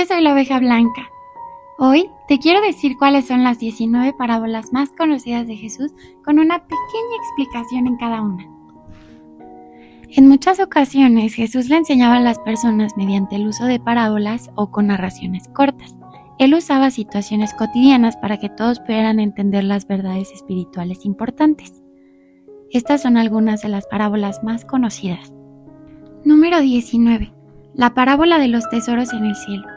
yo soy la oveja blanca. Hoy te quiero decir cuáles son las 19 parábolas más conocidas de Jesús con una pequeña explicación en cada una. En muchas ocasiones Jesús le enseñaba a las personas mediante el uso de parábolas o con narraciones cortas. Él usaba situaciones cotidianas para que todos pudieran entender las verdades espirituales importantes. Estas son algunas de las parábolas más conocidas. Número 19. La parábola de los tesoros en el cielo.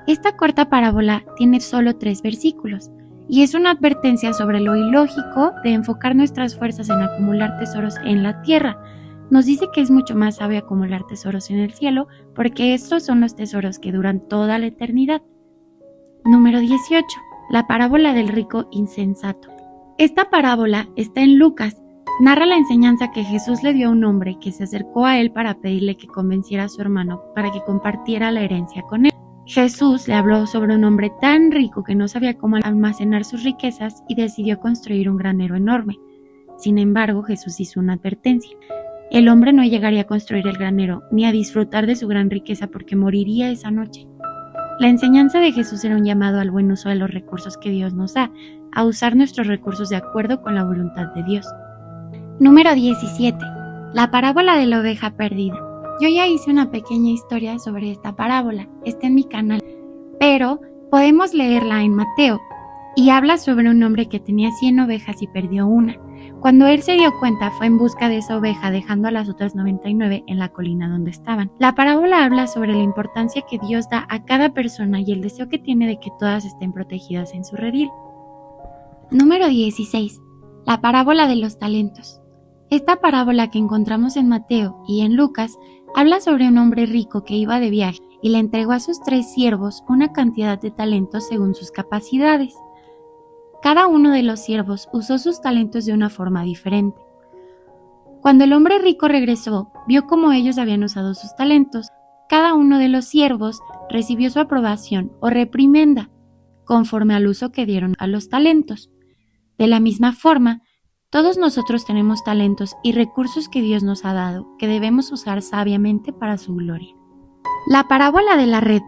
Esta corta parábola tiene solo 3 versículos y es una advertencia sobre lo ilógico de enfocar nuestras fuerzas en acumular tesoros en la tierra. Nos dice que es mucho más sabio acumular tesoros en el cielo porque estos son los tesoros que duran toda la eternidad. Número 18. La parábola del rico insensato. Esta parábola está en Lucas. Narra la enseñanza que Jesús le dio a un hombre que se acercó a él para pedirle que convenciera a su hermano para que compartiera la herencia con él. Jesús le habló sobre un hombre tan rico que no sabía cómo almacenar sus riquezas y decidió construir un granero enorme. Sin embargo, Jesús hizo una advertencia. El hombre no llegaría a construir el granero ni a disfrutar de su gran riqueza porque moriría esa noche. La enseñanza de Jesús era un llamado al buen uso de los recursos que Dios nos da, a usar nuestros recursos de acuerdo con la voluntad de Dios. Número 17. La parábola de la oveja perdida. Yo ya hice una pequeña historia sobre esta parábola, está en mi canal, pero podemos leerla en Mateo, y habla sobre un hombre que tenía 100 ovejas y perdió una. Cuando él se dio cuenta, fue en busca de esa oveja, dejando a las otras 99 en la colina donde estaban. La parábola habla sobre la importancia que Dios da a cada persona y el deseo que tiene de que todas estén protegidas en su redil. Número 16. La parábola de los talentos. Esta parábola que encontramos en Mateo y en Lucas habla sobre un hombre rico que iba de viaje y le entregó a sus 3 siervos una cantidad de talentos según sus capacidades. Cada uno de los siervos usó sus talentos de una forma diferente. Cuando el hombre rico regresó, vio cómo ellos habían usado sus talentos. Cada uno de los siervos recibió su aprobación o reprimenda, conforme al uso que dieron a los talentos. De la misma forma, todos nosotros tenemos talentos y recursos que Dios nos ha dado, que debemos usar sabiamente para su gloria. La parábola de la red.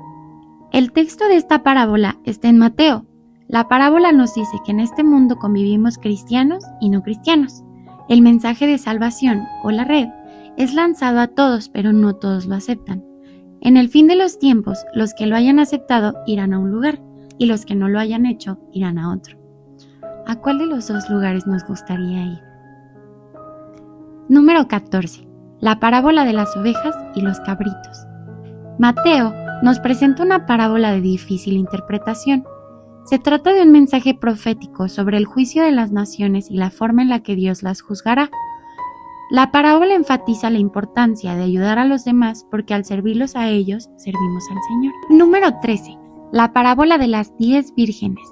El texto de esta parábola está en Mateo. La parábola nos dice que en este mundo convivimos cristianos y no cristianos. El mensaje de salvación, o la red, es lanzado a todos, pero no todos lo aceptan. En el fin de los tiempos, los que lo hayan aceptado irán a un lugar, y los que no lo hayan hecho irán a otro. ¿A cuál de los 2 lugares nos gustaría ir? Número 14. La parábola de las ovejas y los cabritos. Mateo nos presenta una parábola de difícil interpretación. Se trata de un mensaje profético sobre el juicio de las naciones y la forma en la que Dios las juzgará. La parábola enfatiza la importancia de ayudar a los demás porque al servirlos a ellos, servimos al Señor. Número 13. La parábola de las 10 vírgenes.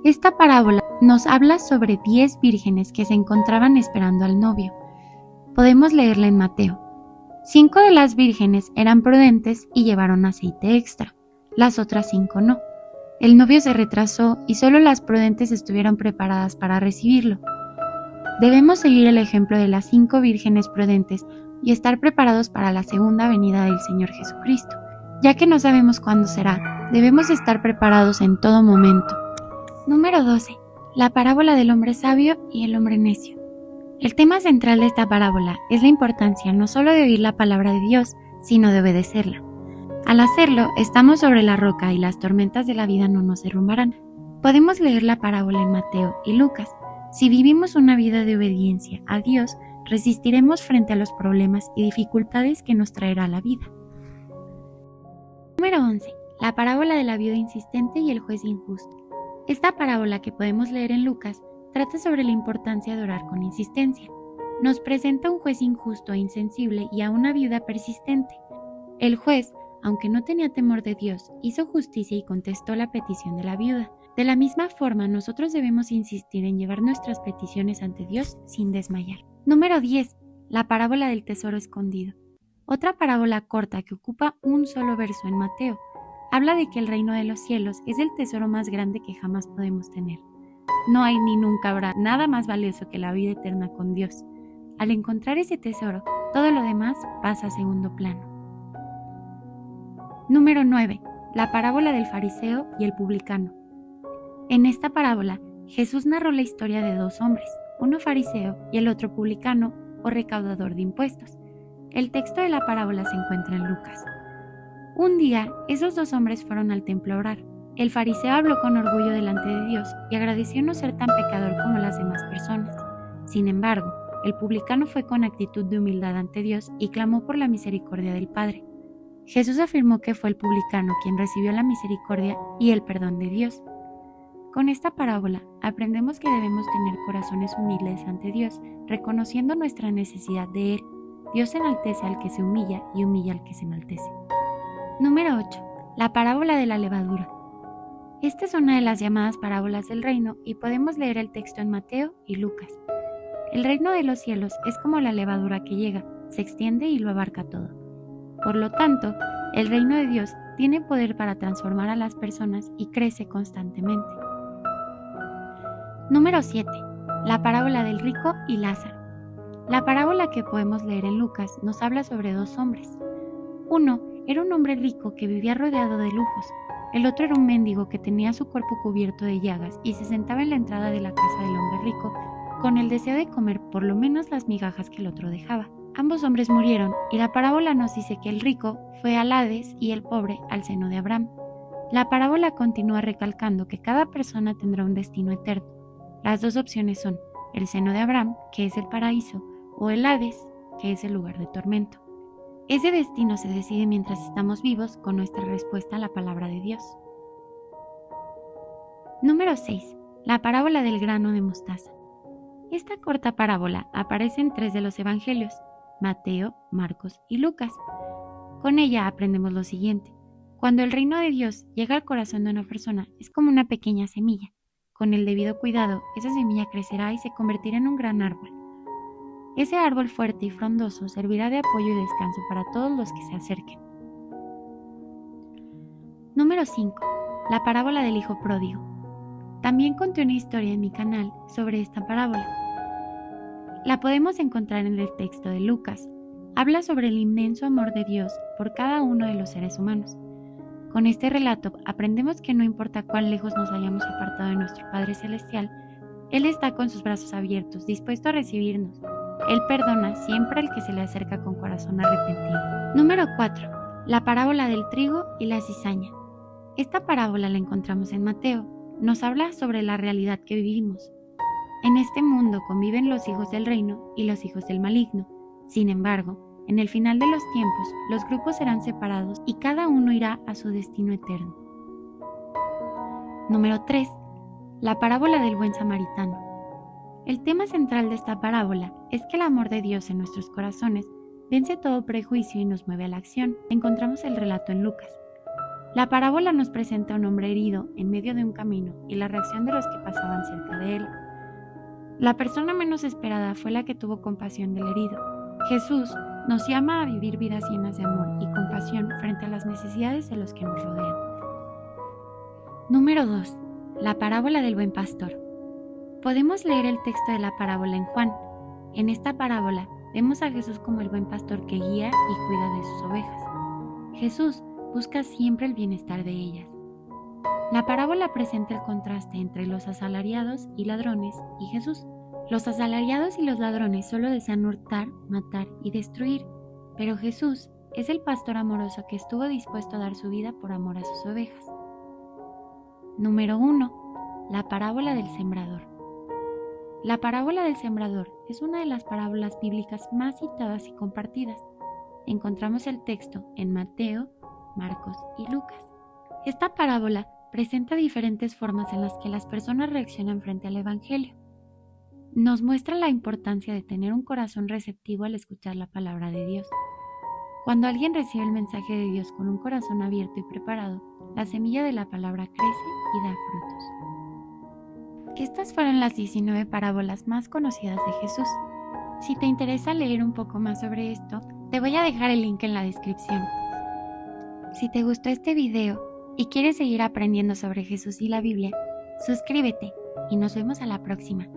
Esta parábola nos habla sobre 10 vírgenes que se encontraban esperando al novio. Podemos leerla en Mateo. 5 de las vírgenes eran prudentes y llevaron aceite extra. Las otras 5 no. El novio se retrasó y solo las prudentes estuvieron preparadas para recibirlo. Debemos seguir el ejemplo de las 5 vírgenes prudentes y estar preparados para la segunda venida del Señor Jesucristo. Ya que no sabemos cuándo será, debemos estar preparados en todo momento. Número 12. La parábola del hombre sabio y el hombre necio. El tema central de esta parábola es la importancia no solo de oír la palabra de Dios, sino de obedecerla. Al hacerlo, estamos sobre la roca y las tormentas de la vida no nos derrumbarán. Podemos leer la parábola en Mateo y Lucas. Si vivimos una vida de obediencia a Dios, resistiremos frente a los problemas y dificultades que nos traerá la vida. Número 11. La parábola de la viuda insistente y el juez injusto. Esta parábola que podemos leer en Lucas trata sobre la importancia de orar con insistencia. Nos presenta a un juez injusto e insensible y a una viuda persistente. El juez, aunque no tenía temor de Dios, hizo justicia y contestó la petición de la viuda. De la misma forma, nosotros debemos insistir en llevar nuestras peticiones ante Dios sin desmayar. Número 10. La parábola del tesoro escondido. Otra parábola corta que ocupa un solo verso en Mateo. Habla de que el reino de los cielos es el tesoro más grande que jamás podemos tener. No hay ni nunca habrá nada más valioso que la vida eterna con Dios. Al encontrar ese tesoro, todo lo demás pasa a segundo plano. Número 9. la parábola del fariseo y el publicano. En esta parábola, Jesús narró la historia de dos hombres, uno fariseo y el otro publicano o recaudador de impuestos. El texto de la parábola se encuentra en Lucas. Un día, esos dos hombres fueron al templo a orar. El fariseo habló con orgullo delante de Dios y agradeció no ser tan pecador como las demás personas. Sin embargo, el publicano fue con actitud de humildad ante Dios y clamó por la misericordia del Padre. Jesús afirmó que fue el publicano quien recibió la misericordia y el perdón de Dios. Con esta parábola aprendemos que debemos tener corazones humildes ante Dios, reconociendo nuestra necesidad de Él. Dios enaltece al que se humilla y humilla al que se enaltece. Número 8. La parábola de la levadura. Esta es una de las llamadas parábolas del reino y podemos leer el texto en Mateo y Lucas. El reino de los cielos es como la levadura que llega, se extiende y lo abarca todo. Por lo tanto, el reino de Dios tiene poder para transformar a las personas y crece constantemente. Número 7. La parábola del rico y Lázaro. La parábola que podemos leer en Lucas nos habla sobre dos hombres. Uno era un hombre rico que vivía rodeado de lujos. El otro era un mendigo que tenía su cuerpo cubierto de llagas y se sentaba en la entrada de la casa del hombre rico con el deseo de comer por lo menos las migajas que el otro dejaba. Ambos hombres murieron y la parábola nos dice que el rico fue al Hades y el pobre al seno de Abraham. La parábola continúa recalcando que cada persona tendrá un destino eterno. Las dos opciones son el seno de Abraham, que es el paraíso, o el Hades, que es el lugar de tormento. Ese destino se decide mientras estamos vivos con nuestra respuesta a la palabra de Dios. Número 6. La parábola del grano de mostaza. Esta corta parábola aparece en 3 de los evangelios, Mateo, Marcos y Lucas. Con ella aprendemos lo siguiente. Cuando el reino de Dios llega al corazón de una persona, es como una pequeña semilla. Con el debido cuidado, esa semilla crecerá y se convertirá en un gran árbol. Ese árbol fuerte y frondoso servirá de apoyo y descanso para todos los que se acerquen. Número 5. La parábola del hijo pródigo. También conté una historia en mi canal sobre esta parábola. La podemos encontrar en el texto de Lucas. Habla sobre el inmenso amor de Dios por cada uno de los seres humanos. Con este relato aprendemos que no importa cuán lejos nos hayamos apartado de nuestro Padre Celestial, Él está con sus brazos abiertos, dispuesto a recibirnos. Él perdona siempre al que se le acerca con corazón arrepentido. Número 4. La parábola del trigo y la cizaña. Esta parábola la encontramos en Mateo. Nos habla sobre la realidad que vivimos. En este mundo conviven los hijos del reino y los hijos del maligno. Sin embargo, en el final de los tiempos, los grupos serán separados y cada uno irá a su destino eterno. Número 3. La parábola del buen samaritano. El tema central de esta parábola es que el amor de Dios en nuestros corazones vence todo prejuicio y nos mueve a la acción. Encontramos el relato en Lucas. La parábola nos presenta a un hombre herido en medio de un camino y la reacción de los que pasaban cerca de él. La persona menos esperada fue la que tuvo compasión del herido. Jesús nos llama a vivir vidas llenas de amor y compasión frente a las necesidades de los que nos rodean. Número 2. La parábola del buen pastor. Podemos leer el texto de la parábola en Juan. En esta parábola vemos a Jesús como el buen pastor que guía y cuida de sus ovejas. Jesús busca siempre el bienestar de ellas. La parábola presenta el contraste entre los asalariados y ladrones y Jesús. Los asalariados y los ladrones solo desean hurtar, matar y destruir, pero Jesús es el pastor amoroso que estuvo dispuesto a dar su vida por amor a sus ovejas. Número 1. La parábola del sembrador. La parábola del sembrador es una de las parábolas bíblicas más citadas y compartidas. Encontramos el texto en Mateo, Marcos y Lucas. Esta parábola presenta diferentes formas en las que las personas reaccionan frente al Evangelio. Nos muestra la importancia de tener un corazón receptivo al escuchar la palabra de Dios. Cuando alguien recibe el mensaje de Dios con un corazón abierto y preparado, la semilla de la palabra crece y da frutos. Estas fueron las 19 parábolas más conocidas de Jesús. Si te interesa leer un poco más sobre esto, te voy a dejar el link en la descripción. Si te gustó este video y quieres seguir aprendiendo sobre Jesús y la Biblia, suscríbete y nos vemos a la próxima.